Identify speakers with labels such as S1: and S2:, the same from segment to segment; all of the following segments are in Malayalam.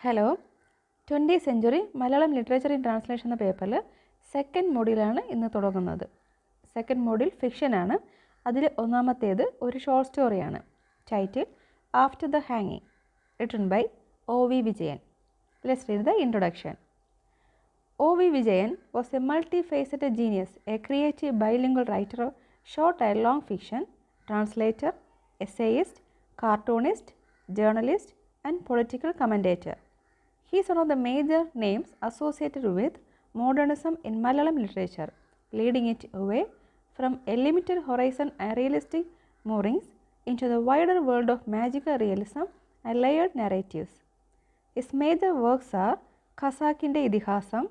S1: Hello, 20th century Malayalam literature in translation എന്ന പേപ്പറിൽ സെക്കൻഡ് മോഡ്യൂളാണ് ഇന്ന് തുടങ്ങുന്നത്. സെക്കൻഡ് മോഡ്യൂൾ ഫിക്ഷനാണ്. അതിൽ ഒന്നാമത്തേത് ഒരു ഷോർട്ട് സ്റ്റോറിയാണ്. ടൈറ്റിൽ ആഫ്റ്റർ ദ ഹാങ്ങിങ്, written by O.V. Vijayan. Let's read the introduction. O.V. Vijayan was a multi-faceted genius, a creative bilingual writer of short and long fiction, translator, essayist, cartoonist, journalist, and political commentator. He is one of the major names associated with modernism in Malayalam literature, leading it away from a limited horizon and realistic moorings into the wider world of magical realism and layered narratives. His major works are ഖസാക്കിൻ്റെ ഇതിഹാസം,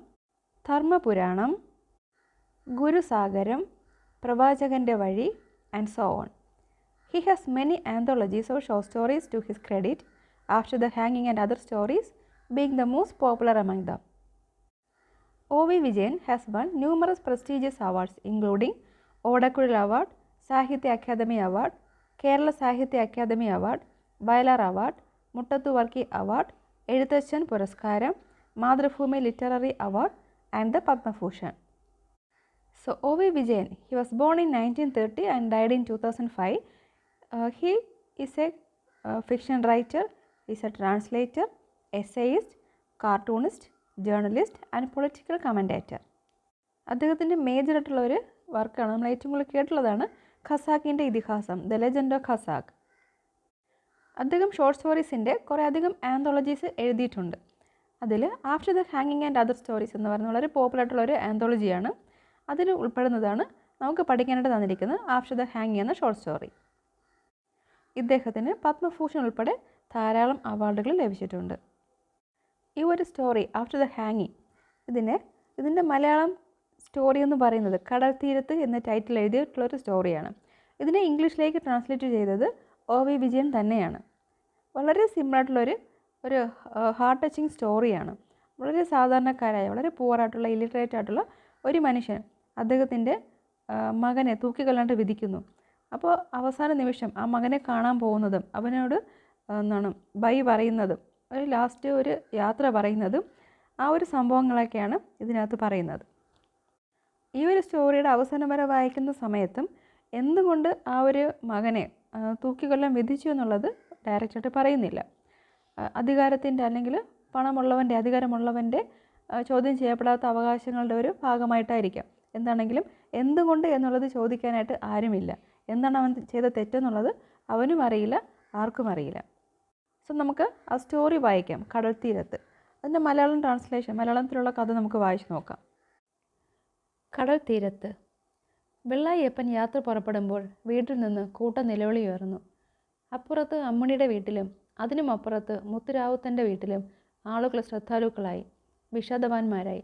S1: ധർമ്മപുരാണം, ഗുരുസാഗരം, പ്രവാചകൻ്റെ വഴി, and so on. He has many anthologies of short stories to his credit, After the Hanging and Other Stories being the most popular among them. O.V. Vijayan has won numerous prestigious awards including Odakudal Award, Sahitya Akademi Award, Kerala Sahitya Akademi Award, Vailar Award, Muttathu Varki Award, Ezhuthachan Puraskaram, Madhrubhumi Literary Award, and the Padma Bhushan. So O.V. Vijayan, he was born in 1930 and died in 2005. He is a fiction writer, is a translator, essayist, cartoonist, journalist, and political commentator. അദ്ദേഹത്തിൻ്റെ മേജറായിട്ടുള്ള ഒരു വർക്കാണ്, നമ്മൾ ഏറ്റവും കൂടുതൽ കേട്ടുള്ളതാണ് ഖസാക്കിൻ്റെ ഇതിഹാസം, ദ ലെജൻഡ് ഓഫ് ഖസാക്ക്. അദ്ദേഹം ഷോർട്ട് സ്റ്റോറീസിൻ്റെ കുറേ അധികം ആന്തോളജീസ് എഴുതിയിട്ടുണ്ട്. അതിൽ ആഫ്റ്റർ ദ ഹാങ്ങിങ് ആൻഡ് അതർ സ്റ്റോറീസ് എന്ന് പറയുന്ന വളരെ പോപ്പുലറായിട്ടുള്ളൊരു ആന്തോളജിയാണ്. അതിൽ ഉൾപ്പെടുന്നതാണ് നമുക്ക് പഠിക്കാനായിട്ട് തന്നിരിക്കുന്നത് ആഫ്റ്റർ ദ ഹാങ്ങിങ് എന്ന ഷോർട്ട് സ്റ്റോറി. ഇദ്ദേഹത്തിന് പത്മഭൂഷൺ ഉൾപ്പെടെ ധാരാളം അവാർഡുകൾ ലഭിച്ചിട്ടുണ്ട്. ഈ ഒരു സ്റ്റോറി ആഫ്റ്റർ ദ ഹാങ്ങിങ്, ഇതിൻ്റെ മലയാളം സ്റ്റോറി എന്ന് പറയുന്നത് കടൽ തീരത്ത് എന്ന ടൈറ്റിൽ എഴുതിയിട്ടുള്ളൊരു സ്റ്റോറിയാണ്. ഇതിനെ ഇംഗ്ലീഷിലേക്ക് ട്രാൻസ്ലേറ്റ് ചെയ്തത് O.V. വിജയൻ തന്നെയാണ്. വളരെ സിമ്പിളായിട്ടുള്ളൊരു ഹാർട്ട് ടച്ചിങ് സ്റ്റോറിയാണ്. വളരെ സാധാരണക്കാരായ, വളരെ പൂവറായിട്ടുള്ള, ഇല്ലിറ്ററേറ്റ് ആയിട്ടുള്ള ഒരു മനുഷ്യൻ അദ്ദേഹത്തിൻ്റെ മകനെ തൂക്കിക്കൊല്ലാണ്ട് വിധിക്കുന്നു. അപ്പോൾ അവസാന നിമിഷം ആ മകനെ കാണാൻ പോകുന്നതും അവനോട് ബൈ പറയുന്നതും ഒരു ലാസ്റ്റ് ഒരു യാത്ര പറയുന്നതും ആ ഒരു സംഭവങ്ങളൊക്കെയാണ് ഇതിനകത്ത് പറയുന്നത്. ഈ ഒരു സ്റ്റോറിയുടെ അവസാനം വരെ വായിക്കുന്ന സമയത്തും എന്തുകൊണ്ട് ആ ഒരു മകനെ തൂക്കിക്കൊല്ലാൻ വിധിച്ചു എന്നുള്ളത് ഡയറക്റ്റായിട്ട് പറയുന്നില്ല. അധികാരത്തിൻ്റെ അല്ലെങ്കിൽ പണമുള്ളവൻ്റെ, അധികാരമുള്ളവൻ്റെ ചോദ്യം ചെയ്യപ്പെടാത്ത അവകാശങ്ങളുടെ ഒരു ഭാഗമായിട്ടായിരിക്കാം. എന്താണെങ്കിലും എന്തുകൊണ്ട് എന്നുള്ളത് ചോദിക്കാനായിട്ട് ആരുമില്ല. എന്താണ് അവൻ ചെയ്ത തെറ്റെന്നുള്ളത് അവനും അറിയില്ല, ആർക്കും അറിയില്ല. സോ നമുക്ക് ആ സ്റ്റോറി വായിക്കാം, കടൽ തീരത്ത്. അതിൻ്റെ മലയാളം ട്രാൻസ്ലേഷൻ, മലയാളത്തിലുള്ള കഥ നമുക്ക് വായിച്ചു നോക്കാം. കടൽ തീരത്ത്. വെള്ളായപ്പൻ യാത്ര പുറപ്പെടുമ്പോൾ വീട്ടിൽ നിന്ന് കൂട്ട നിലവിളി ഉയർന്നു. അപ്പുറത്ത് അമ്മിണിയുടെ വീട്ടിലും അതിനും അപ്പുറത്ത് മുത്തുരാവുത്തൻ്റെ വീട്ടിലും ആളുകൾ ശ്രദ്ധാലുക്കളായി, വിഷാദവാന്മാരായി.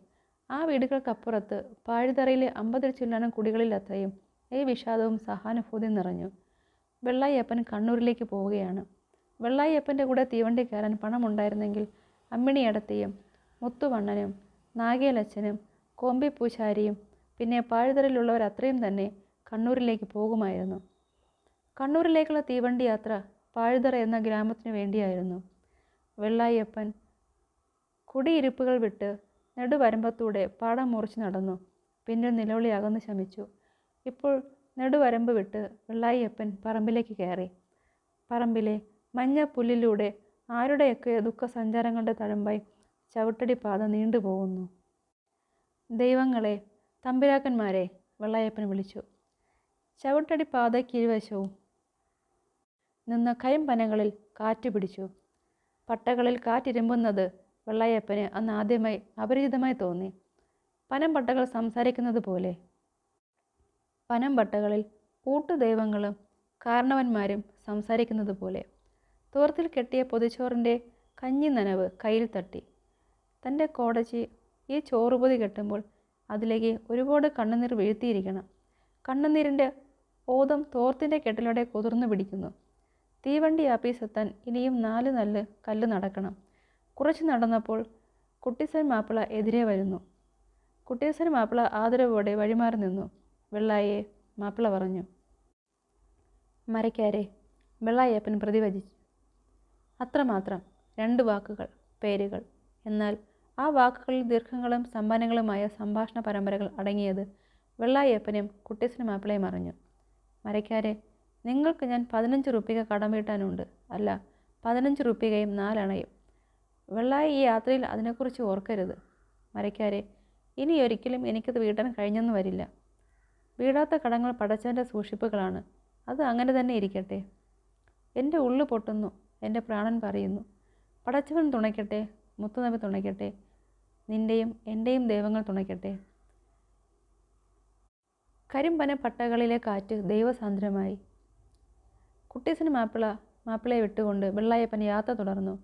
S1: ആ വീടുകൾക്കപ്പുറത്ത് പാഴിതറയിലെ 50 ചില്ലാനം കുടികളിലത്രയും ഈ വിഷാദവും സഹാനുഭൂതിയും നിറഞ്ഞു. വെള്ളായപ്പൻ കണ്ണൂരിലേക്ക് പോവുകയാണ്. വെള്ളായപ്പൻ്റെ കൂടെ തീവണ്ടി കയറാൻ പണമുണ്ടായിരുന്നെങ്കിൽ അമ്മിണിയടത്തിയും മുത്തുവണ്ണനും നാഗേലച്ചനും കോമ്പിപ്പൂശാരിയും പിന്നെ പാഴിതറയിലുള്ളവർ അത്രയും തന്നെ കണ്ണൂരിലേക്ക് പോകുമായിരുന്നു. കണ്ണൂരിലേക്കുള്ള തീവണ്ടി യാത്ര പാഴിതറ എന്ന ഗ്രാമത്തിനു വേണ്ടിയായിരുന്നു. വെള്ളായപ്പൻ കുടിയിരിപ്പുകൾ വിട്ട് നെടുവരമ്പത്തൂടെ പാടം മുറിച്ച് നടന്നു. പിന്നീട് നിലവിളി അകന്ന് ശമിച്ചു. ഇപ്പോൾ നെടുവരമ്പ് വിട്ട് വെള്ളായപ്പൻ പറമ്പിലേക്ക് കയറി. പറമ്പിലെ മഞ്ഞ പുല്ലിലൂടെ ആരുടെയൊക്കെ ദുഃഖസഞ്ചാരങ്ങളുടെ തഴമ്പായി ചവിട്ടടി പാത നീണ്ടുപോകുന്നു. ദൈവങ്ങളെ, തമ്പുരാക്കന്മാരെ, വെള്ളായപ്പൻ വിളിച്ചു. ചവിട്ടടി പാതയ്ക്കിരുവശവും നിന്ന കരിമ്പനകളിൽ കാറ്റ് പിടിച്ചു. പട്ടകളിൽ കാറ്റിരുമ്പുന്നത് വെള്ളായപ്പന് അന്ന് ആദ്യമായി അപരിചിതമായി തോന്നി. പനംപട്ടകൾ സംസാരിക്കുന്നത് പോലെ. പനംപട്ടകളിൽ ഊട്ടുദൈവങ്ങളും കാരണവന്മാരും സംസാരിക്കുന്നത് പോലെ. തോർത്തിൽ കെട്ടിയ പൊതിച്ചോറിൻ്റെ കഞ്ഞി നനവ് കയ്യിൽ തട്ടി. തൻ്റെ കോടച്ചി ഈ ചോറുപൊതി കെട്ടുമ്പോൾ അതിലേക്ക് ഒരുപാട് കണ്ണുനീർ വീഴ്ത്തിയിരിക്കണം. കണ്ണുനീരിൻ്റെ ഓതം തോർത്തിൻ്റെ കെട്ടിലൂടെ കുതിർന്നു പിടിക്കുന്നു. തീവണ്ടി ആപ്പീസെത്താൻ ഇനിയും 4 നല്ല കല്ല് നടക്കണം. കുറച്ച് നടന്നപ്പോൾ കുട്ടിസൻ മാപ്പിള എതിരെ വരുന്നു. കുട്ടിസൻ മാപ്പിള ആദരവോടെ വഴിമാറി നിന്നു. വെള്ളായെ, മാപ്പിള പറഞ്ഞു. മരക്കാരെ, വെള്ളായപ്പൻ പ്രതിവചിച്ചു. അത്രമാത്രം, 2 വാക്കുകൾ. പേരുകൾ. എന്നാൽ ആ വാക്കുകളിൽ ദീർഘങ്ങളും സമ്പന്നങ്ങളുമായ സംഭാഷണ പരമ്പരകൾ അടങ്ങിയത് വെള്ളായപ്പനും കുട്ടീസനും മാപ്പിളയും അറിഞ്ഞു. മരയ്ക്കാരെ, നിങ്ങൾക്ക് ഞാൻ 15 റുപ്യ കടം വീട്ടാനുണ്ട്. അല്ല, 15 റുപ്യയും 4 അണയും. വെള്ളായി ഈ യാത്രയിൽ അതിനെക്കുറിച്ച് ഓർക്കരുത്. മരയ്ക്കാരെ, ഇനി ഒരിക്കലും എനിക്കത് വീട്ടാൻ കഴിഞ്ഞെന്ന് വരില്ല. വീടാത്ത കടങ്ങൾ പടച്ചവൻ്റെ സൂക്ഷിപ്പുകളാണ്. അത് അങ്ങനെ തന്നെ ഇരിക്കട്ടെ. എൻ്റെ ഉള്ളു പൊട്ടുന്നു, എൻ്റെ പ്രാണൻ പറയുന്നു. പടച്ചവൻ തുണയ്ക്കട്ടെ, മുത്തുനബി തുണയ്ക്കട്ടെ, നിൻ്റെയും എൻ്റെയും ദൈവങ്ങൾ തുണയ്ക്കട്ടെ. കരിമ്പന പട്ടകളിലെ കാറ്റ് ദൈവസാന്ദ്രമായി. കുട്ടീസന് മാപ്പിളയെ വിട്ടുകൊണ്ട് വെള്ളായപ്പൻ യാത്ര തുടർന്നു.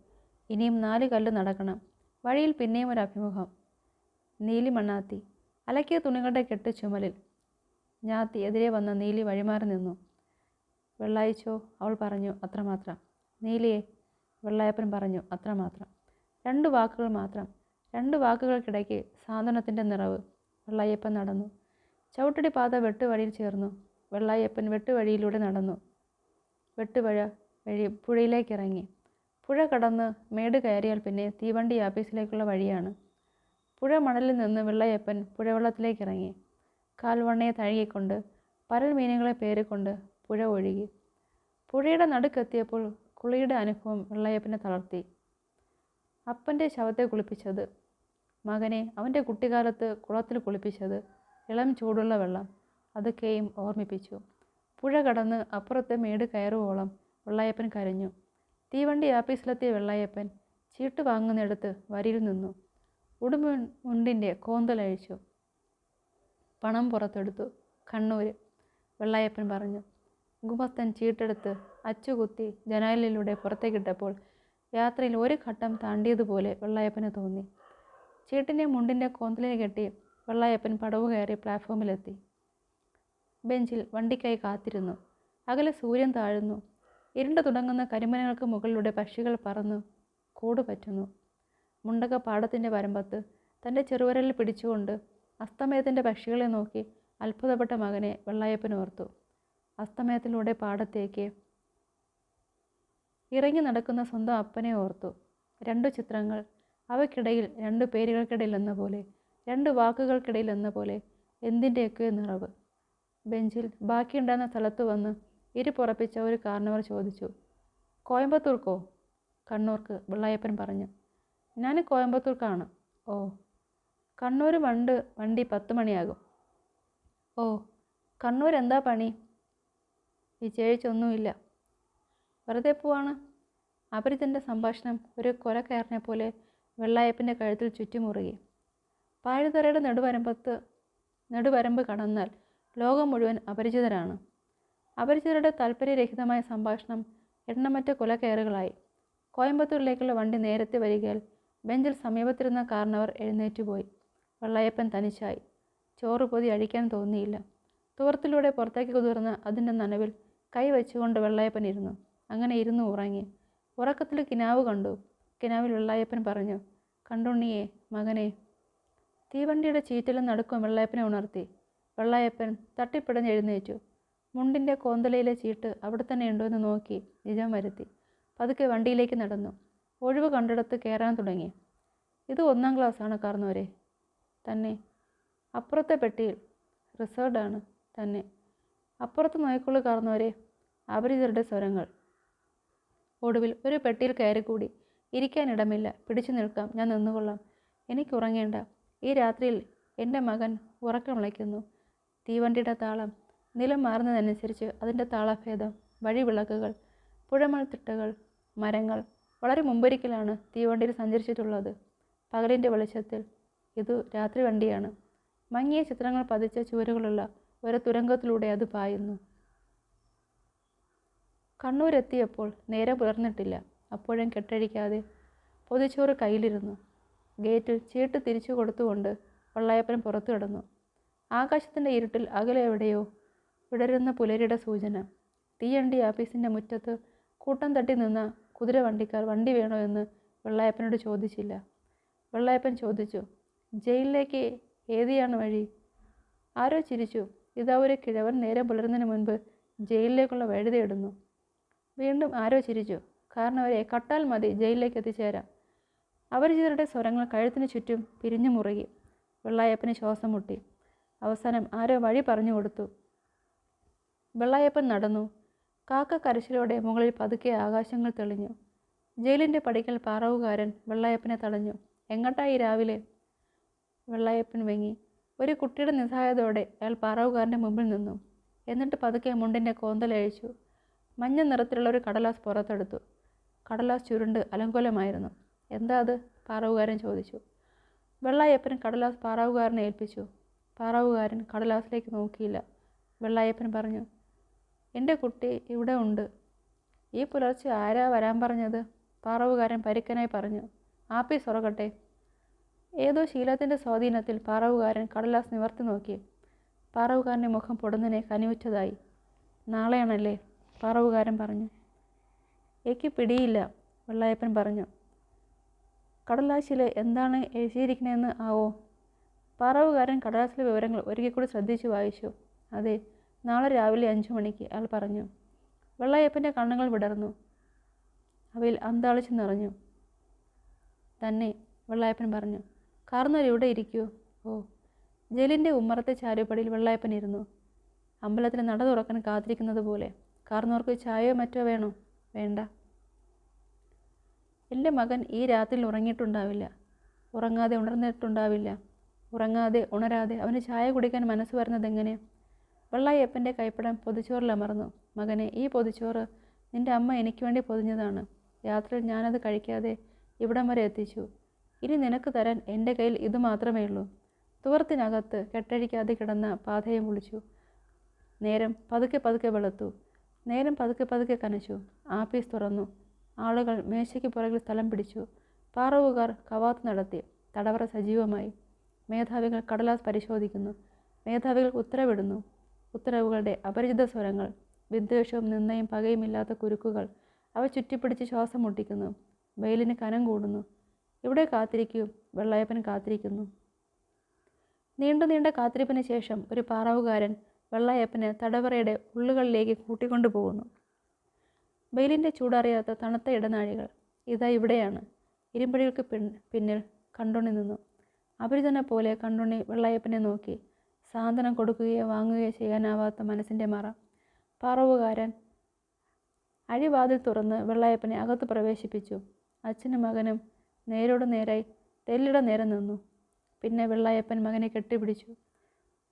S1: ഇനിയും 4 കല്ല് നടക്കണം. വഴിയിൽ പിന്നെയും ഒരു അഭിമുഖം. നീലി മണ്ണാത്തി. അലക്കിയ തുണികളുടെ കെട്ട് ചുമലിൽ. ഞാത്തി എതിരെ വന്ന നീലി വഴിമാറി നിന്നു. വെള്ളായിച്ചോ, അവൾ പറഞ്ഞു. അത്രമാത്രം. നീലിയെ, വെള്ളായപ്പൻ പറഞ്ഞു. അത്രമാത്രം. 2 വാക്കുകൾ മാത്രം. 2 വാക്കുകൾക്കിടയ്ക്ക് സാന്ത്വനത്തിൻ്റെ നിറവ്. വെള്ളായപ്പൻ നടന്നു. ചവിട്ടടി പാത വെട്ടുവഴിയിൽ ചേർന്നു. വെള്ളായപ്പൻ വെട്ടുവഴിയിലൂടെ നടന്നു. വെട്ടുവഴ വഴി പുഴയിലേക്കിറങ്ങി. പുഴ കടന്ന് മേട് കയറിയാൽ പിന്നെ തീവണ്ടി ആഫീസിലേക്കുള്ള വഴിയാണ്. പുഴ മണലിൽ നിന്ന് വെള്ളായപ്പൻ പുഴവെള്ളത്തിലേക്കിറങ്ങി. കാൽവണ്ണയെ തഴുകിക്കൊണ്ട് പരൽ മീനുകളെ പേറിക്കൊണ്ട് പുഴ ഒഴുകി. പുഴയുടെ നടുക്കെത്തിയപ്പോൾ കുളിയുടെ അനുഭവം വെള്ളായപ്പനെ തളർത്തി. അപ്പൻ്റെ ശവത്തെ കുളിപ്പിച്ചത്, മകനെ അവൻ്റെ കുട്ടിക്കാലത്ത് കുളത്തിൽ കുളിപ്പിച്ചത്, ഇളം ചൂടുള്ള വെള്ളം, അതൊക്കെയും ഓർമ്മിപ്പിച്ചു. പുഴ കടന്ന് അപ്പുറത്തെ മേട് കയറുവോളം വെള്ളായപ്പൻ കരഞ്ഞു. തീവണ്ടി ആഫീസിലെത്തിയ വെള്ളായപ്പൻ ചീട്ട് വാങ്ങുന്നിടത്ത് വരിയിൽ നിന്നു. ഉടുമുണ്ടിൻ്റെ കോന്തലഴിച്ചു. പണം പുറത്തെടുത്തു. കണ്ണൂർ. വെള്ളായപ്പൻ പറഞ്ഞു. ഗുമസ്തൻ ചീട്ടെടുത്ത് അച്ചുകുത്തി ജനാലിലൂടെ പുറത്തേക്കിട്ടപ്പോൾ യാത്രയിൽ ഒരു ഘട്ടം താണ്ടിയതുപോലെ വെള്ളായപ്പന് തോന്നി. ചീട്ടിനെ മുണ്ടിൻ്റെ കോന്തലിൽ കെട്ടി വെള്ളായപ്പൻ പടവ് കയറി പ്ലാറ്റ്ഫോമിലെത്തി. ബെഞ്ചിൽ വണ്ടിക്കായി കാത്തിരുന്നു. അകലെ സൂര്യൻ താഴുന്നു. ഇരുണ്ട് തുടങ്ങുന്ന കരിമനകൾക്ക് മുകളിലൂടെ പക്ഷികൾ പറന്നു കൂട് പറ്റുന്നു. മുണ്ടക പാടത്തിൻ്റെ വരമ്പത്ത് തൻ്റെ ചെറുവിരലിൽ പിടിച്ചുകൊണ്ട് അസ്തമയത്തിൻ്റെ പക്ഷികളെ നോക്കി അത്ഭുതപ്പെട്ട മകനെ വെള്ളായപ്പൻ ഓർത്തു. അസ്തമയത്തിലൂടെ പാടത്തേക്ക് ഇറങ്ങി നടക്കുന്ന സ്വന്തം അപ്പനെ ഓർത്തു. 2 ചിത്രങ്ങൾ, അവയ്ക്കിടയിൽ 2 പേരുകൾക്കിടയിൽ എന്ന പോലെ, 2 വാക്കുകൾക്കിടയിൽ എന്ന പോലെ എന്തിൻ്റെയൊക്കെ നിറവ്. ബെഞ്ചിൽ ബാക്കിയുണ്ടായിരുന്ന സ്ഥലത്ത് വന്ന് ഇരുപുറപ്പിച്ച ഒരു കാരണവർ ചോദിച്ചു. കോയമ്പത്തൂർക്കോ? കണ്ണൂർക്ക്, വെള്ളായപ്പൻ പറഞ്ഞു. ഞാൻ കോയമ്പത്തൂർക്കാണ്. ഓ. കണ്ണൂർ വണ്ടി 10 മണിയാകും. ഓ. കണ്ണൂർ എന്താ പണി? വിജയിച്ചൊന്നുമില്ല, വെറുതെ പോവാണ്. അപരിചിതൻ്റെ സംഭാഷണം ഒരു കൊലക്കയറിനെ പോലെ വെള്ളായപ്പൻ്റെ കഴുത്തിൽ ചുറ്റിമുറുകി. പാഴുതറയുടെ നെടുവരമ്പ് കടന്നാൽ ലോകം മുഴുവൻ അപരിചിതരാണ്. അപരിചിതരുടെ താല്പര്യരഹിതമായ സംഭാഷണം എണ്ണമറ്റ കൊലക്കയറുകളായി. കോയമ്പത്തൂരിലേക്കുള്ള വണ്ടി നേരത്തെ വരികയാൽ ബെഞ്ചിൽ സമീപത്തിരുന്ന കാരണവർ എഴുന്നേറ്റുപോയി. വെള്ളായപ്പൻ തനിച്ചായി. ചോറ് പൊതി അഴിക്കാൻ തോന്നിയില്ല. തുവർത്തിലൂടെ പുറത്തേക്ക് കുതിർന്ന അതിൻ്റെ നനവിൽ കൈ വെച്ചുകൊണ്ട് വെള്ളായപ്പൻ ഇരുന്നു. അങ്ങനെ ഇരുന്നു ഉറങ്ങി. ഉറക്കത്തിൽ കിനാവ് കണ്ടു. കിനാവിൽ വെള്ളായപ്പൻ പറഞ്ഞു. കണ്ടുണ്ണിയെ, മകനെ. തീവണ്ടിയുടെ ചീറ്റലും നടുക്കും വെള്ളായപ്പനെ ഉണർത്തി. വെള്ളായപ്പൻ തട്ടിപ്പിടഞ്ഞ് എഴുന്നേറ്റു. മുണ്ടിൻ്റെ കോന്തലയിലെ ചീട്ട് അവിടെ തന്നെ ഉണ്ടോ എന്ന് നോക്കി നിജം വരുത്തി. പതുക്കെ വണ്ടിയിലേക്ക് നടന്നു. ഒഴിവ് കണ്ടിടത്ത് കയറാൻ തുടങ്ങി. ഇത് 1-ാം ക്ലാസ്സാണ് കാർന്നവരെ. തന്നെ. അപ്പുറത്തെ പെട്ടിയിൽ. റിസർവ്ഡാണ്. തന്നെ. അപ്പുറത്ത് നോയിക്കൊള്ളു കാർന്നവരെ. അപരിചിതരുടെ സ്വരങ്ങൾ. ഒടുവിൽ ഒരു പെട്ടിയിൽ കയറിക്കൂടി. ഇരിക്കാനിടമില്ല. പിടിച്ചു നിൽക്കാം, ഞാൻ നിന്നുകൊള്ളാം. എനിക്കുറങ്ങേണ്ട. ഈ രാത്രിയിൽ എൻ്റെ മകൻ ഉറക്കം വിളയ്ക്കുന്നു. തീവണ്ടിയുടെ താളം. നിലം മാറുന്നതനുസരിച്ച് അതിൻ്റെ താളഭേദം. വഴിവിളക്കുകൾ, പുഴമൺതിട്ടകൾ, മരങ്ങൾ. വളരെ മുമ്പൊരിക്കലാണ് തീവണ്ടിയിൽ സഞ്ചരിച്ചിട്ടുള്ളത്. പകലിൻ്റെ വെളിച്ചത്തിൽ. ഇതു രാത്രി വണ്ടിയാണ്. മങ്ങിയ ചിത്രങ്ങൾ പതിച്ച ചുവരുകളുള്ള ഒരു തുരങ്കത്തിലൂടെ അത് പായുന്നു. കണ്ണൂരെത്തിയപ്പോൾ നേരം പുലർന്നിട്ടില്ല. അപ്പോഴും കെട്ടഴിക്കാതെ പൊതിച്ചോറ് കയ്യിലിരുന്നു. ഗേറ്റിൽ ചീട്ട് തിരിച്ചു കൊടുത്തുകൊണ്ട് വെള്ളായപ്പൻ പുറത്തു കിടന്നു. ആകാശത്തിൻ്റെ ഇരുട്ടിൽ അകലെ എവിടെയോ വിടരുന്ന പുലരിയുടെ സൂചന. തീവണ്ടി ആഫീസിൻ്റെ മുറ്റത്ത് കൂട്ടം തട്ടി നിന്ന കുതിരവണ്ടിക്കാർ വണ്ടി വേണോ എന്ന് വെള്ളായപ്പനോട് ചോദിച്ചില്ല. വെള്ളായപ്പൻ ചോദിച്ചു, ജയിലിലേക്ക് ഏതിയാണ് വഴി? ആരോ ചിരിച്ചു. ഇതാ ഒരു കിഴവൻ നേരം പുലരുന്നതിന് മുൻപ് ജയിലിലേക്കുള്ള വഴി തേടുന്നു. വീണ്ടും ആരോ ചിരിച്ചു. കാരണം അവരെ കട്ടാൽ മതി ജയിലിലേക്ക് എത്തിച്ചേരാം. അപരിചിതരുടെ സ്വരങ്ങൾ കഴുത്തിന് ചുറ്റും പിരിഞ്ഞു മുറുകി. വെള്ളായപ്പന് ശ്വാസം മുട്ടി. അവസാനം ആരോ വഴി പറഞ്ഞു കൊടുത്തു. വെള്ളായപ്പൻ നടന്നു. കാക്ക കരച്ചിലോടെ മുകളിൽ പതുക്കെ ആകാശങ്ങൾ തെളിഞ്ഞു. ജയിലിൻ്റെ പടിക്കൽ പാറവുകാരൻ വെള്ളായപ്പനെ തടഞ്ഞു. എങ്ങോട്ടായി രാവിലെ? വെള്ളായപ്പൻ വെങ്ങി. ഒരു കുട്ടിയുടെ നിസ്സഹായതയോടെ അയാൾ പാറവുകാരൻ്റെ മുമ്പിൽ നിന്നു. എന്നിട്ട് പതുക്കെ മുണ്ടിൻ്റെ കോന്തലഴിച്ചു. മഞ്ഞ നിറത്തിലുള്ള ഒരു കടലാസ് പുറത്തെടുത്തു. കടലാസ് ചുരുണ്ട് അലങ്കോലമായിരുന്നു. എന്താ അത്? പാറവുകാരൻ ചോദിച്ചു. വെള്ളായപ്പൻ കടലാസ് പാറവുകാരനെ ഏൽപ്പിച്ചു. പാറവുകാരൻ കടലാസിലേക്ക് നോക്കിയില്ല. വെള്ളായപ്പൻ പറഞ്ഞു, എൻ്റെ കുട്ടി ഇവിടെ ഉണ്ട്. ഈ പുലർച്ചെ ആരാ വരാൻ പറഞ്ഞത്? പാറവുകാരൻ പരുക്കനായി പറഞ്ഞു. ആപ്പീസ് തുറക്കട്ടെ. ഏതോ ശീലത്തിൻ്റെ സ്വാധീനത്തിൽ പാറവുകാരൻ കടലാസ് നിവർത്തി നോക്കി. പാറവുകാരൻ്റെ മുഖം പൊടുന്നനെ കനിവുറ്റതായി. നാളെയാണല്ലേ? പാറവുകാരൻ പറഞ്ഞു. എനിക്ക് പിടിയില്ല, വെള്ളായപ്പൻ പറഞ്ഞു. കടലാസിൽ എന്താണ് എഴുതിയിരിക്കണമെന്ന് ആവോ? പാറവുകാരൻ കടലാസിലെ വിവരങ്ങൾ ഒരിക്കൽ കൂടി ശ്രദ്ധിച്ചു വായിച്ചു. അതെ, നാളെ രാവിലെ 5 മണിക്ക്, അയാൾ പറഞ്ഞു. വെള്ളായപ്പൻ്റെ കണ്ണുകൾ വിടർന്നു. അവയിൽ അന്താളിച്ച് നിറഞ്ഞു. തന്നെ, വെള്ളായപ്പൻ പറഞ്ഞു. കാർന്നോർ ഇവിടെ ഇരിക്കൂ. ഓ. ജയിലിൻ്റെ ഉമ്മറത്തെ ചാരുപടിയിൽ വെള്ളായപ്പൻ ഇരുന്നു. അമ്പലത്തിൽ നട തുറക്കാൻ കാത്തിരിക്കുന്നത് പോലെ. കാർന്നോർക്ക് ചായയോ മറ്റോ വേണോ? വേണ്ട. എൻ്റെ മകൻ ഈ രാത്രിയിൽ ഉറങ്ങിയിട്ടുണ്ടാവില്ല. ഉറങ്ങാതെ ഉണർന്നിട്ടുണ്ടാവില്ല. ഉറങ്ങാതെ ഉണരാതെ അവന് ചായ കുടിക്കാൻ മനസ്സ് വരുന്നത് എങ്ങനെ? വെള്ളായപ്പൻ്റെ കൈപ്പടം പൊതിച്ചോറിൽ അമർന്നു. മകനെ, ഈ പൊതിച്ചോറ് നിൻ്റെ അമ്മ എനിക്ക് വേണ്ടി പൊതിഞ്ഞതാണ്. രാത്രിയിൽ ഞാനത് കഴിക്കാതെ ഇവിടം വരെ എത്തിച്ചു. ഇനി നിനക്ക് തരാൻ എൻ്റെ കയ്യിൽ ഇത് മാത്രമേ ഉള്ളൂ. തുവർത്തിനകത്ത് കെട്ടഴിക്കാതെ കിടന്ന പാതയം വിളിച്ചു. നേരം പതുക്കെ പതുക്കെ വെളുത്തു. നേരം പതുക്കെ പതുക്കെ കനച്ചു. ആപ്പീസ് തുറന്നു. ആളുകൾ മേശയ്ക്ക് പുറകിൽ സ്ഥലം പിടിച്ചു. പാറവുകാർ കവാത്ത് നടത്തി. തടവറ സജീവമായി. മേധാവികൾ കടലാസ് പരിശോധിക്കുന്നു. മേധാവികൾ ഉത്തരവിടുന്നു. ഉത്തരവുകളുടെ അപരിചിത സ്വരങ്ങൾ, വിദ്വേഷവും നിന്ദയും പകയുമില്ലാത്ത കുരുക്കുകൾ. അവ ചുറ്റിപ്പിടിച്ച് ശ്വാസം മുട്ടിക്കുന്നു. വെയിലിന് കനം കൂടുന്നു. ഇവിടെ കാത്തിരിക്കൂ, വെള്ളായപ്പൻ കാത്തിരിക്കുന്നു. നീണ്ട നീണ്ട കാത്തിരിപ്പിന് ശേഷം ഒരു പാറവുകാരൻ വെള്ളായപ്പനെ തടവറയുടെ ഉള്ളുകളിലേക്ക് കൂട്ടിക്കൊണ്ടു പോകുന്നു. വെയിലിൻ്റെ ചൂടറിയാത്ത തണുത്ത ഇടനാഴികൾ. ഇതാ ഇവിടെയാണ്. ഇരുമ്പഴികൾക്ക് പിന്നിൽ കണ്ടുണ്ണി നിന്നു. അപരിചിതനെ പോലെ കണ്ടുണ്ണി വെള്ളായപ്പനെ നോക്കി. സാന്ത്വനം കൊടുക്കുകയോ വാങ്ങുകയോ ചെയ്യാനാവാത്ത മനസ്സിൻ്റെ മറ. പാറവുകാരൻ അഴിവാതിൽ തുറന്ന് വെള്ളായപ്പനെ അകത്ത് പ്രവേശിപ്പിച്ചു. അച്ഛനും മകനും നേരോട് നേരായി തെല്ലിട നേരം നിന്നു. പിന്നെ വെള്ളായപ്പൻ മകനെ കെട്ടിപ്പിടിച്ചു.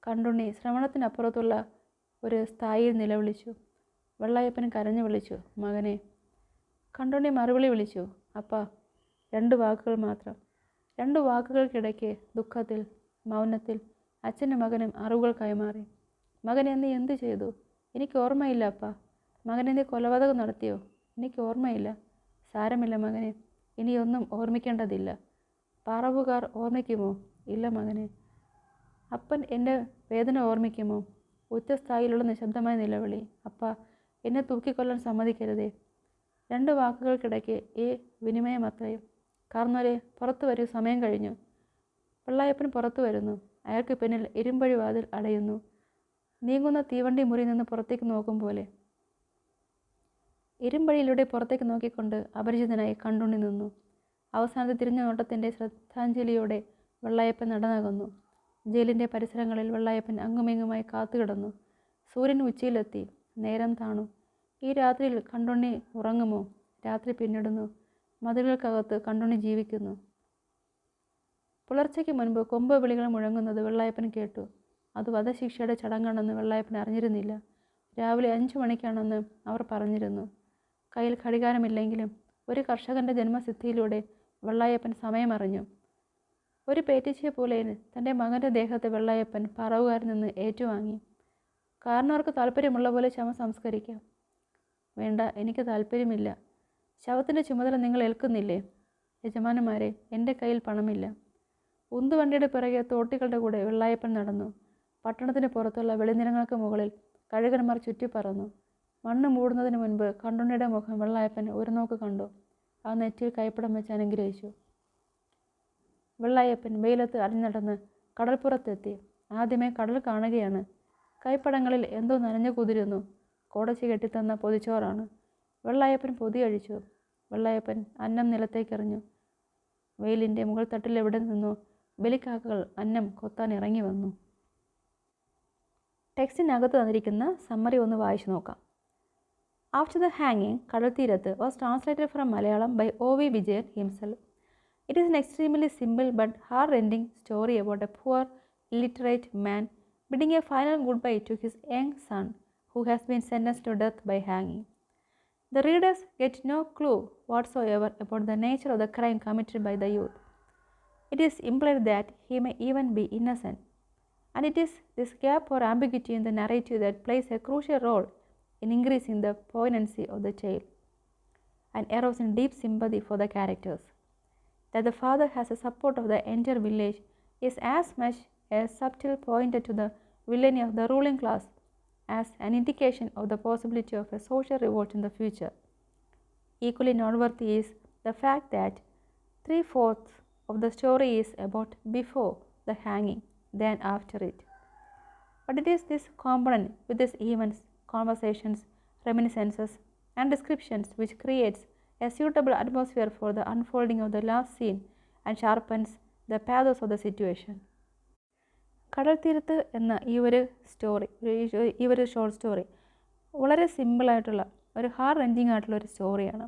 S1: കണ്ടുണ്ണി ശ്രവണത്തിനപ്പുറത്തുള്ള ഒരു സ്ഥായിയിൽ നിലവിളിച്ചു. വെള്ളായപ്പൻ കരഞ്ഞു വിളിച്ചു, മകനെ. കണ്ടുണ്ണി മറുവിളി വിളിച്ചു, അപ്പാ. 2 വാക്കുകൾ മാത്രം. 2 വാക്കുകൾക്കിടയ്ക്ക് ദുഃഖത്തിൽ, മൗനത്തിൽ അച്ഛനും മകനും അറിവുകൾ കൈമാറി. മകനെ, നീ എന്തു ചെയ്തു? എനിക്ക് ഓർമ്മയില്ല അപ്പാ. മകനെ, നീ കൊലപാതകം നടത്തിയോ? എനിക്ക് ഓർമ്മയില്ല. സാരമില്ല മകനെ, ഇനിയൊന്നും ഓർമ്മിക്കേണ്ടതില്ല. പാറവുകാർ ഓർമ്മിക്കുമോ? ഇല്ല മകനെ. അപ്പൻ എൻ്റെ വേദന ഓർമ്മിക്കുമോ? ഉച്ചസ്ഥായിലുള്ള നിശബ്ദമായ നിലവിളി. അപ്പാ, എന്നെ തൂക്കിക്കൊല്ലാൻ സമ്മതിക്കരുതേ. 2 വാക്കുകൾക്കിടയ്ക്ക് ഈ വിനിമയം അത്രയും. കാർന്നോരെ, പുറത്തു വരൂ, സമയം കഴിഞ്ഞു. വെള്ളായപ്പൻ പുറത്തു വരുന്നു. അയാൾക്ക് പിന്നിൽ ഇരുമ്പഴി വാതിൽ അടയുന്നു. നീങ്ങുന്ന തീവണ്ടി മുറിയിൽ നിന്ന് പുറത്തേക്ക് നോക്കും പോലെ. ഇരുമ്പഴിയിലൂടെ പുറത്തേക്ക് നോക്കിക്കൊണ്ട് അപരിചിതനായി കണ്ടുണ്ണി നിന്നു. അവസാനത്തെ തിരിഞ്ഞ നോട്ടത്തിൻ്റെ ശ്രദ്ധാഞ്ജലിയോടെ വെള്ളായപ്പൻ നടന്നകന്നു. ജയിലിൻ്റെ പരിസരങ്ങളിൽ വെള്ളായപ്പൻ അങ്ങുമിങ്ങുമായി കാത്തുകിടന്നു. സൂര്യൻ ഉച്ചയിലെത്തി. നേരം താണു. ഈ രാത്രിയിൽ കണ്ടുണ്ണി ഉറങ്ങുമോ? രാത്രി പിന്നിടുന്നു. മതിലുകൾക്കകത്ത് കണ്ടുണ്ണി ജീവിക്കുന്നു. പുലർച്ചയ്ക്ക് മുൻപ് കൊമ്പ് വിളികൾ മുഴങ്ങുന്നത് വെള്ളായപ്പൻ കേട്ടു. അത് വധശിക്ഷയുടെ ചടങ്ങാണെന്ന് വെള്ളായപ്പൻ അറിഞ്ഞിരുന്നില്ല. രാവിലെ 5 മണിക്കാണെന്ന് അവർ പറഞ്ഞിരുന്നു. കയ്യിൽ ഘടികാരമില്ലെങ്കിലും ഒരു കർഷകൻ്റെ ജന്മസിദ്ധിയിലൂടെ വെള്ളായപ്പൻ സമയമറിഞ്ഞു. ഒരു പേറ്റിച്ചയെ പോലെ തൻ്റെ മകൻ്റെ ദേഹത്തെ വെള്ളായപ്പൻ പറവുകാരിൽ നിന്ന് ഏറ്റുവാങ്ങി. കാരണവർക്ക് താല്പര്യമുള്ള പോലെ ശവം സംസ്കരിക്കാം. വേണ്ട, എനിക്ക് താല്പര്യമില്ല. ശവത്തിൻ്റെ ചുമതല നിങ്ങൾ ഏൽക്കുന്നില്ലേ? യജമാനന്മാരെ, എൻ്റെ കയ്യിൽ പണമില്ല. ഉന്തുവണ്ടിയുടെ പിറകെ തോട്ടികളുടെ കൂടെ വെള്ളായപ്പൻ നടന്നു. പട്ടണത്തിന് പുറത്തുള്ള വെളിനിരങ്ങൾക്ക് മുകളിൽ കഴുകന്മാർ ചുറ്റിപ്പറന്നു. മണ്ണ് മൂടുന്നതിന് മുൻപ് കണ്ടുണ്ണിയുടെ മുഖം വെള്ളായപ്പൻ ഒരു നോക്ക് കണ്ടു. ആ നെറ്റിയിൽ കൈപ്പടം വെച്ച് അനുഗ്രഹിച്ചു. വെള്ളായപ്പൻ വെയിലത്ത് അടിഞ്ഞടന്ന് കടൽപ്പുറത്തെത്തി. ആദ്യമേ കടൽ കാണുകയാണ്. കൈപ്പടങ്ങളിൽ എന്തോ നനഞ്ഞു കുതിരുന്നു. കോടച്ചി കെട്ടിത്തന്ന പൊതിച്ചോറാണ്. വെള്ളായപ്പൻ പൊതി അഴിച്ചു. വെള്ളായപ്പൻ അന്നം നിലത്തേക്കെറിഞ്ഞു. വെയിലിൻ്റെ മുകൾ തട്ടിൽ എവിടെ നിന്നോ ബലിക്കാക്കകൾ അന്നം കൊത്താൻ ഇറങ്ങി വന്നു. ടെക്സ്റ്റിനകത്ത് തന്നിരിക്കുന്ന സമ്മറി ഒന്ന് വായിച്ചു നോക്കാം. ആഫ്റ്റർ ദ ഹാങ്ങിങ്, കടൽത്തീരത്ത് was translated from Malayalam by O.V. Vijayan himself. It is an extremely simple but heart-rending story about a poor, illiterate man bidding a final goodbye to his young son who has been sentenced to death by hanging. The readers get no clue whatsoever about the nature of the crime committed by the youth. It is implied that he may even be innocent, and it is this gap or ambiguity in the narrative that plays a crucial role in increasing the poignancy of the tale and arousing deep sympathy for the characters. That the father has the support of the entire village is as much a subtle pointer to the villainy of the ruling class as an indication of the possibility of a social revolt in the future. Equally noteworthy is the fact that 3/4 of the story is about before the hanging than after it. But it is this component with its events, conversations, reminiscences, and descriptions which creates a suitable atmosphere for the unfolding of the last scene and sharpens the pathos of the situation. കടൽത്തീരത്ത് എന്ന ഈ ഒരു ഷോർട്ട് സ്റ്റോറി വളരെ സിമ്പിളായിട്ടുള്ള ഒരു ഹാർട്ട് റെഞ്ചിങ് ആയിട്ടുള്ള ഒരു സ്റ്റോറിയാണ്.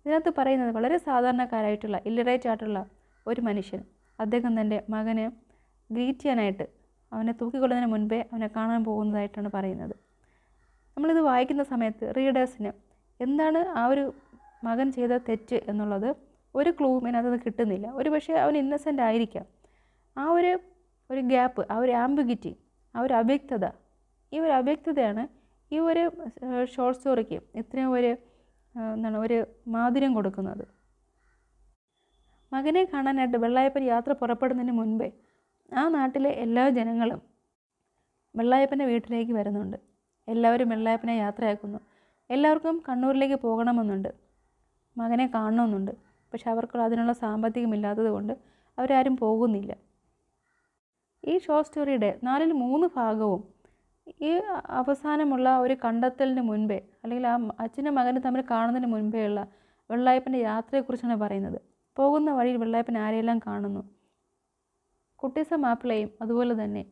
S1: ഇതിനകത്ത് പറയുന്നത് വളരെ സാധാരണക്കാരായിട്ടുള്ള ഇല്ലിറേറ്റ് ആയിട്ടുള്ള ഒരു മനുഷ്യൻ, അദ്ദേഹം തൻ്റെ മകനെ ഗ്രീറ്റ് ചെയ്യാനായിട്ട് അവനെ തൂക്കിക്കൊള്ളുന്നതിന് മുൻപേ അവനെ കാണാൻ പോകുന്നതായിട്ടാണ് പറയുന്നത്. നമ്മളിത് വായിക്കുന്ന സമയത്ത് റീഡേഴ്സിന് എന്താണ് ആ ഒരു മകൻ ചെയ്ത തെറ്റ് എന്നുള്ളത് ഒരു ക്ലൂവും ഇതിനകത്ത് കിട്ടുന്നില്ല. ഒരു പക്ഷേ അവൻ ഇന്നസെൻ്റ് ആയിരിക്കാം. ആ ഒരു ഗ്യാപ്പ്, ആ ഒരു ആംബിഗിറ്റി, ആ ഒരു അവ്യക്തത, ഈ ഒരു അവ്യക്തതയാണ് ഈ ഒരു ഷോർട്ട് സ്റ്റോറിക്ക് ഇത്രയും ഒരു മാധുര്യം കൊടുക്കുന്നത്. മകനെ കാണാനായിട്ട് വെള്ളായപ്പൻ യാത്ര പുറപ്പെടുന്നതിന് മുൻപേ ആ നാട്ടിലെ എല്ലാ ജനങ്ങളും വെള്ളായപ്പൻ്റെ വീട്ടിലേക്ക് വരുന്നുണ്ട്. എല്ലാവരും വെള്ളായപ്പനെ യാത്രയാക്കുന്നു. എല്ലാവർക്കും കണ്ണൂരിലേക്ക് പോകണമെന്നുണ്ട്, മകനെ കാണണമെന്നുണ്ട്. പക്ഷെ അവർക്ക് അതിനുള്ള സാമ്പത്തികമില്ലാത്തത് കൊണ്ട് അവരാരും പോകുന്നില്ല. ഈ ഷോർട്ട് സ്റ്റോറിയുടെ 4/3 ഭാഗവും ഈ അവസാനമുള്ള ഒരു കണ്ടെത്തലിന് മുൻപേ, അല്ലെങ്കിൽ ആ അച്ഛനും മകനും തമ്മിൽ കാണുന്നതിന് മുൻപേ ഉള്ള വെള്ളായപ്പൻ്റെ യാത്രയെക്കുറിച്ചാണ് പറയുന്നത്. പോകുന്ന വഴിയിൽ വെള്ളായപ്പൻ ആരെയെല്ലാം കാണുന്നു, കുട്ടീസ മാപ്പിളയും അതുപോലെ തന്നെ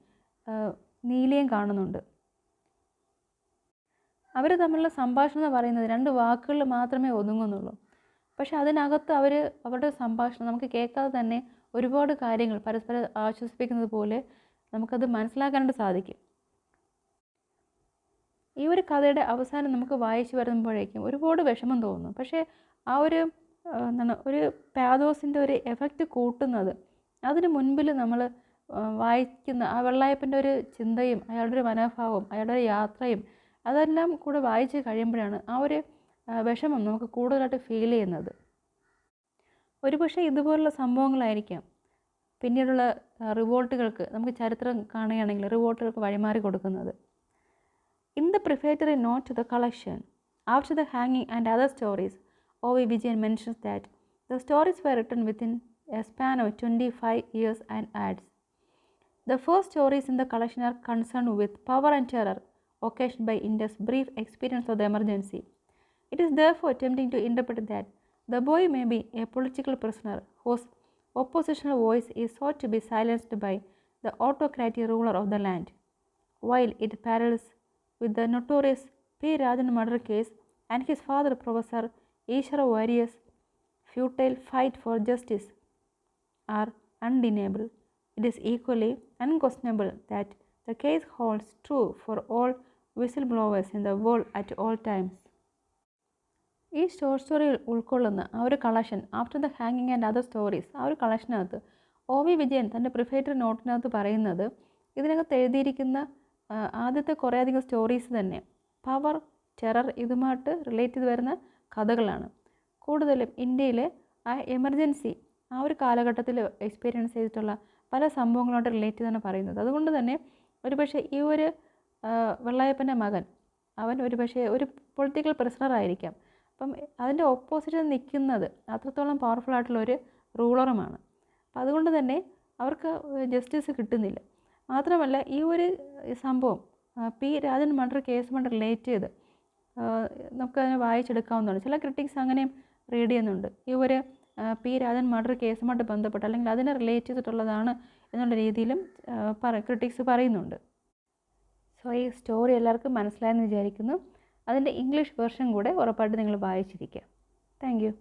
S1: നീലയും കാണുന്നുണ്ട്. അവർ തമ്മിലുള്ള സംഭാഷണം എന്ന് പറയുന്നത് 2 വാക്കുകളിൽ മാത്രമേ ഒതുങ്ങുന്നുള്ളൂ. പക്ഷെ അതിനകത്ത് അവരുടെ സംഭാഷണം നമുക്ക് കേൾക്കാതെ തന്നെ ഒരുപാട് കാര്യങ്ങൾ പരസ്പരം ആശ്വസിപ്പിക്കുന്നത് പോലെ നമുക്കത് മനസ്സിലാക്കാനായിട്ട് സാധിക്കും. ഈ ഒരു കഥയുടെ അവസാനം നമുക്ക് വായിച്ചു വരുമ്പോഴേക്കും ഒരുപാട് വിഷമം തോന്നും. പക്ഷേ ആ ഒരു പാതോസിൻ്റെ ഒരു എഫക്റ്റ് കൂട്ടുന്നത് അതിന് മുൻപിൽ നമ്മൾ വായിക്കുന്ന ആ വെള്ളായപ്പൻ്റെ ഒരു ചിന്തയും അയാളുടെ ഒരു മനോഭാവവും അയാളുടെ ഒരു യാത്രയും അതെല്ലാം കൂടെ വായിച്ച് കഴിയുമ്പോഴാണ് ആ ഒരു വിഷമം നമുക്ക് കൂടുതലായിട്ട് ഫീൽ ചെയ്യുന്നത്. ഒരുപക്ഷെ ഇതുപോലുള്ള സംഭവങ്ങളായിരിക്കാം പിന്നീടുള്ള റിവോൾട്ടുകൾക്ക്, നമുക്ക് ചരിത്രം കാണുകയാണെങ്കിൽ റിവോൾട്ടുകൾക്ക് വഴിമാറി കൊടുക്കുന്നത്. In the prefatory note to the collection, after the hanging and other stories, O.V. Vijayan mentions that the stories were written within a span of 25 years and adds, the first stories in the collection are concerned with power and terror occasioned by India's brief experience of the emergency. It is therefore tempting to interpret that the boy may be a political prisoner whose oppositional voice is sought to be silenced by the autocratic ruler of the land. While it parallels with the notorious P. Rajan murder case and his father Professor Ishara Varia's futile fight for justice are undeniable, it is equally unquestionable that the case holds true for all whistleblowers in the world at all times. ഈ ഷോർട്ട് സ്റ്റോറിയിൽ ഉൾക്കൊള്ളുന്ന ആ ഒരു കളക്ഷൻ, ആഫ്റ്റർ ദ ഹാങ്ങിങ് ആൻഡ് അതർ സ്റ്റോറീസ്, ആ ഒരു കളക്ഷനകത്ത് O.V. വിജയൻ തൻ്റെ പ്രിഫേറ്ററി നോട്ടിനകത്ത് പറയുന്നത് ഇതിനകത്ത് എഴുതിയിരിക്കുന്ന ആദ്യത്തെ കുറേയധികം സ്റ്റോറീസ് തന്നെ പവർ, ടെറർ ഇതുമായിട്ട് റിലേറ്റ് ചെയ്ത് വരുന്ന കഥകളാണ്. കൂടുതലും ഇന്ത്യയിലെ ആ എമർജൻസി ആ ഒരു കാലഘട്ടത്തിൽ എക്സ്പീരിയൻസ് ചെയ്തിട്ടുള്ള പല സംഭവങ്ങളോട്ട് റിലേറ്റ് ചെയ്താണ് പറയുന്നത്. അതുകൊണ്ട് തന്നെ ഒരുപക്ഷെ ഈ ഒരു വെള്ളായപ്പൻ്റെ മകൻ അവൻ ഒരുപക്ഷെ ഒരു പൊളിറ്റിക്കൽ പ്രിസണർ ആയിരിക്കാം. അപ്പം അതിൻ്റെ ഓപ്പോസിറ്റ് നിൽക്കുന്നത് അത്രത്തോളം പവർഫുൾ ആയിട്ടുള്ള ഒരു റൂളറുമാണ്. അപ്പം അതുകൊണ്ട് തന്നെ അവർക്ക് ജസ്റ്റിസ് കിട്ടുന്നില്ല. മാത്രമല്ല ഈ ഒരു സംഭവം പി രാജൻ മർഡർ കേസുമായിട്ട് റിലേറ്റ് ചെയ്ത് നമുക്കതിനെ വായിച്ചെടുക്കാവുന്നതാണ്. ചില ക്രിട്ടിക്സ് അങ്ങനെയും റീഡ് ചെയ്യുന്നുണ്ട്. ഈ ഒരു പി രാജൻ മർഡർ കേസുമായിട്ട് ബന്ധപ്പെട്ട് അല്ലെങ്കിൽ അതിനെ റിലേറ്റ് ചെയ്തിട്ടുള്ളതാണ് എന്നുള്ള രീതിയിലും ക്രിട്ടിക്സ് പറയുന്നുണ്ട്. സോ ഈ സ്റ്റോറി എല്ലാവർക്കും മനസ്സിലായെന്ന് വിചാരിക്കുന്നു. അതിൻ്റെ ഇംഗ്ലീഷ് വെർഷൻ കൂടെ ഉറപ്പായിട്ട് നിങ്ങൾ വായിച്ചിരിക്കുക. Thank you.